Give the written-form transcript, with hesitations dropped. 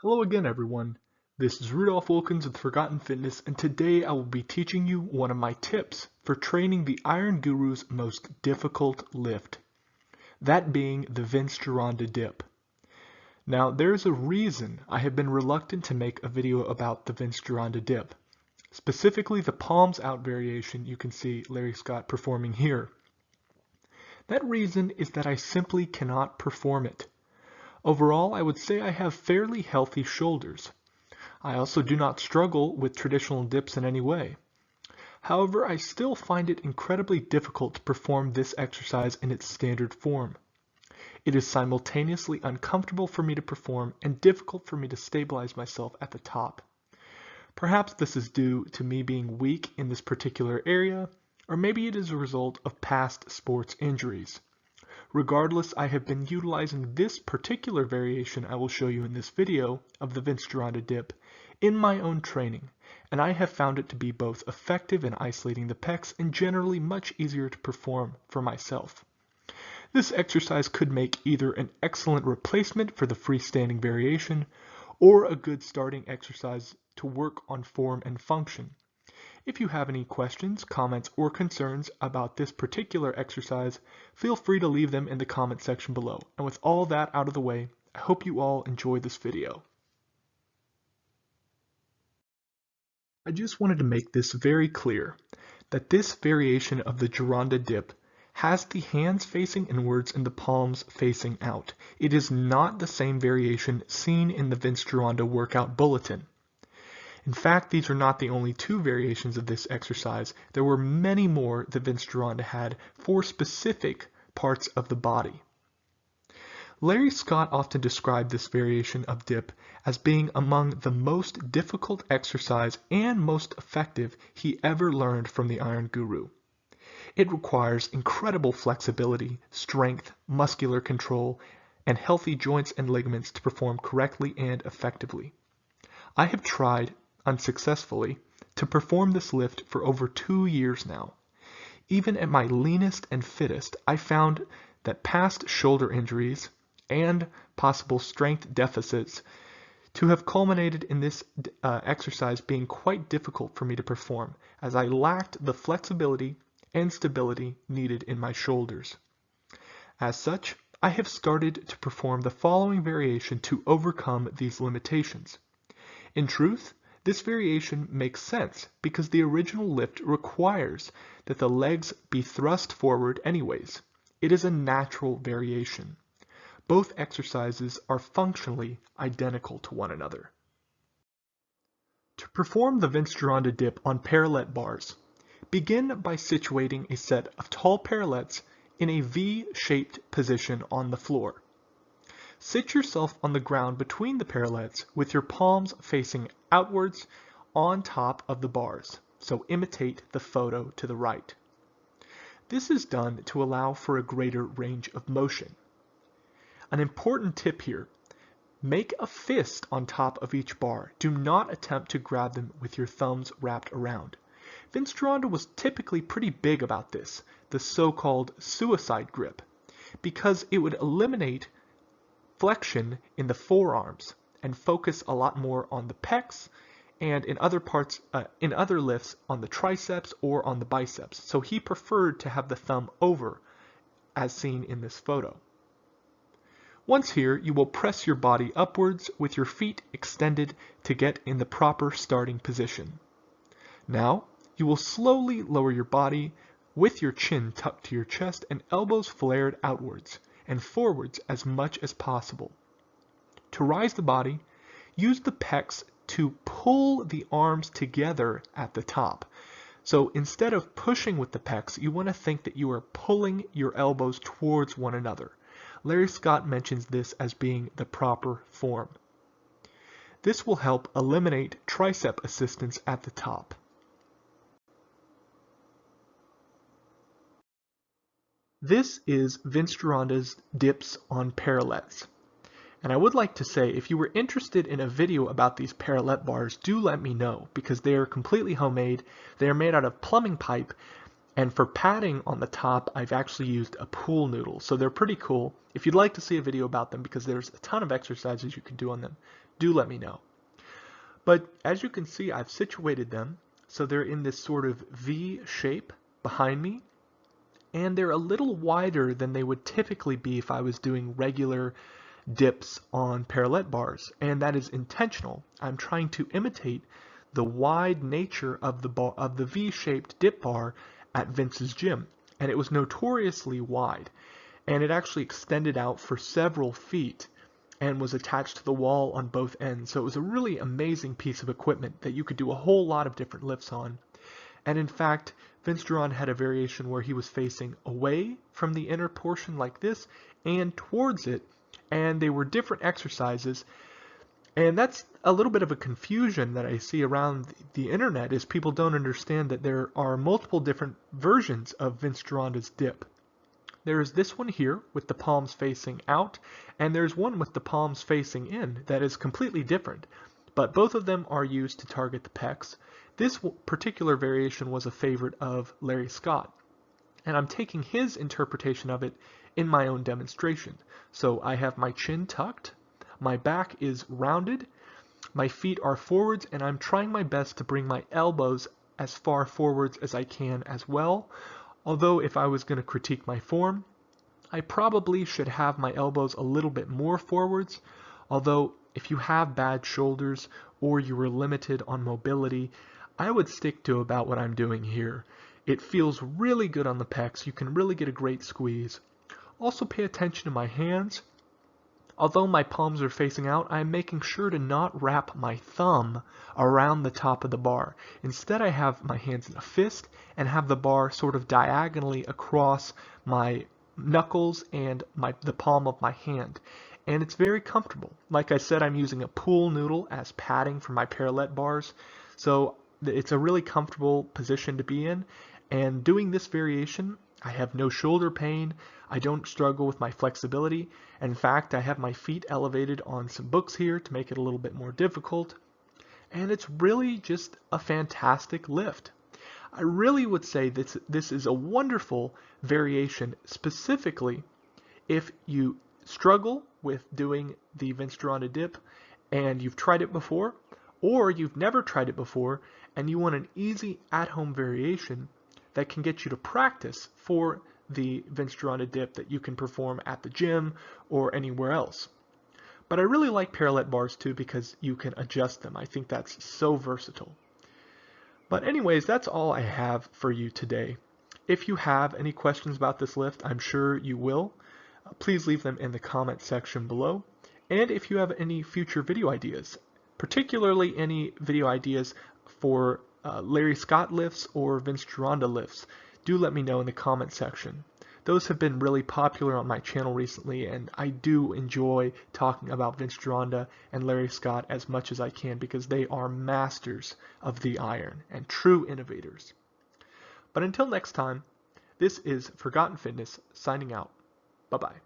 Hello again everyone, this is Rudolph Wilkins with Forgotten Fitness, and today I will be teaching you one of my tips for training the Iron Guru's most difficult lift, that being the Gironda Dip. Now there's a reason I have been reluctant to make a video about the Gironda Dip, specifically the palms out variation you can see Larry Scott performing here. That reason is that I simply cannot perform it. Overall, I would say I have fairly healthy shoulders. I also do not struggle with traditional dips in any way. However, I still find it incredibly difficult to perform this exercise in its standard form. It is simultaneously uncomfortable for me to perform and difficult for me to stabilize myself at the top. Perhaps this is due to me being weak in this particular area, or maybe it is a result of past sports injuries. Regardless, I have been utilizing this particular variation I will show you in this video of the Gironda Dip in my own training, and I have found it to be both effective in isolating the pecs and generally much easier to perform for myself. This exercise could make either an excellent replacement for the freestanding variation or a good starting exercise to work on form and function. If you have any questions, comments, or concerns about this particular exercise, feel free to leave them in the comment section below. And with all that out of the way, I hope you all enjoy this video. I just wanted to make this very clear, that this variation of the Gironda Dip has the hands facing inwards and the palms facing out. It is not the same variation seen in the Gironda workout bulletin. In fact, these are not the only two variations of this exercise. There were many more that Gironda had for specific parts of the body. Larry Scott often described this variation of dip as being among the most difficult exercise and most effective he ever learned from the Iron Guru. It requires incredible flexibility, strength, muscular control, and healthy joints and ligaments to perform correctly and effectively. I have tried unsuccessfully to perform this lift for over 2 years now. Even at my leanest and fittest, I found that past shoulder injuries and possible strength deficits to have culminated in this exercise being quite difficult for me to perform, as I lacked the flexibility and stability needed in my shoulders. As such, I have started to perform the following variation to overcome these limitations. In truth, this variation makes sense because the original lift requires that the legs be thrust forward anyways. It is a natural variation. Both exercises are functionally identical to one another. To perform the Gironda Dip on parallette bars, begin by situating a set of tall parallettes in a V-shaped position on the floor. Sit yourself on the ground between the parallettes with your palms facing outwards on top of the bars, so imitate the photo to the right. This is done to allow for a greater range of motion. An important tip here, make a fist on top of each bar. Do not attempt to grab them with your thumbs wrapped around. Gironda was typically pretty big about this, the so-called suicide grip, because it would eliminate flexion in the forearms and focus a lot more on the pecs and in other parts, in other lifts on the triceps or on the biceps. So he preferred to have the thumb over, as seen in this photo. Once here, you will press your body upwards with your feet extended to get in the proper starting position. Now, you will slowly lower your body with your chin tucked to your chest and elbows flared outwards and forwards as much as possible. To rise the body, use the pecs to pull the arms together at the top. So instead of pushing with the pecs, you want to think that you are pulling your elbows towards one another. Larry Scott mentions this as being the proper form. This will help eliminate tricep assistance at the top. This is Gironda's dips on parallettes. And I would like to say, if you were interested in a video about these parallette bars, do let me know, because they are completely homemade. They are made out of plumbing pipe, And for padding on the top, I've actually used a pool noodle. So they're pretty cool. If you'd like to see a video about them, because there's a ton of exercises you can do on them, do let me know. But as you can see, I've situated them so they're in this sort of V shape behind me, and they're a little wider than they would typically be if I was doing regular dips on parallette bars, and that is intentional. I'm trying to imitate the wide nature of the V-shaped dip bar at Vince's gym, and it was notoriously wide, and it actually extended out for several feet and was attached to the wall on both ends. So it was a really amazing piece of equipment that you could do a whole lot of different lifts on. And in fact, Vince Gironda had a variation where he was facing away from the inner portion like this and towards it, and they were different exercises. And that's a little bit of a confusion that I see around the internet, is people don't understand that there are multiple different versions of Vince Gironda's dip. There's this one here with the palms facing out, and there's one with the palms facing in that is completely different, but both of them are used to target the pecs. This particular variation was a favorite of Larry Scott, and I'm taking his interpretation of it in my own demonstration. So I have my chin tucked, my back is rounded, my feet are forwards, and I'm trying my best to bring my elbows as far forwards as I can as well. Although if I was going to critique my form, I probably should have my elbows a little bit more forwards. Although if you have bad shoulders or you are limited on mobility, I would stick to about what I'm doing here. It feels really good on the pecs. You can really get a great squeeze. Also pay attention to my hands. Although my palms are facing out, I'm making sure to not wrap my thumb around the top of the bar. Instead, I have my hands in a fist and have the bar sort of diagonally across my knuckles and the palm of my hand. And it's very comfortable. Like I said, I'm using a pool noodle as padding for my parallette bars. So it's a really comfortable position to be in. And doing this variation, I have no shoulder pain. I don't struggle with my flexibility. In fact, I have my feet elevated on some books here to make it a little bit more difficult. And it's really just a fantastic lift. I really would say this is a wonderful variation, specifically if you struggle with doing the Vince Gironda dip and you've tried it before, or you've never tried it before and you want an easy at-home variation that can get you to practice for the Vince Gironda dip that you can perform at the gym or anywhere else. But I really like parallette bars too because you can adjust them. I think that's so versatile. But anyways, that's all I have for you today. If you have any questions about this lift, I'm sure you will. Please leave them in the comment section below. And if you have any future video ideas, particularly any video ideas for Larry Scott lifts or Vince Gironda lifts, do let me know in the comment section. Those have been really popular on my channel recently, and I do enjoy talking about Vince Gironda and Larry Scott as much as I can because they are masters of the iron and true innovators. But until next time, this is Forgotten Fitness signing out. Bye-bye.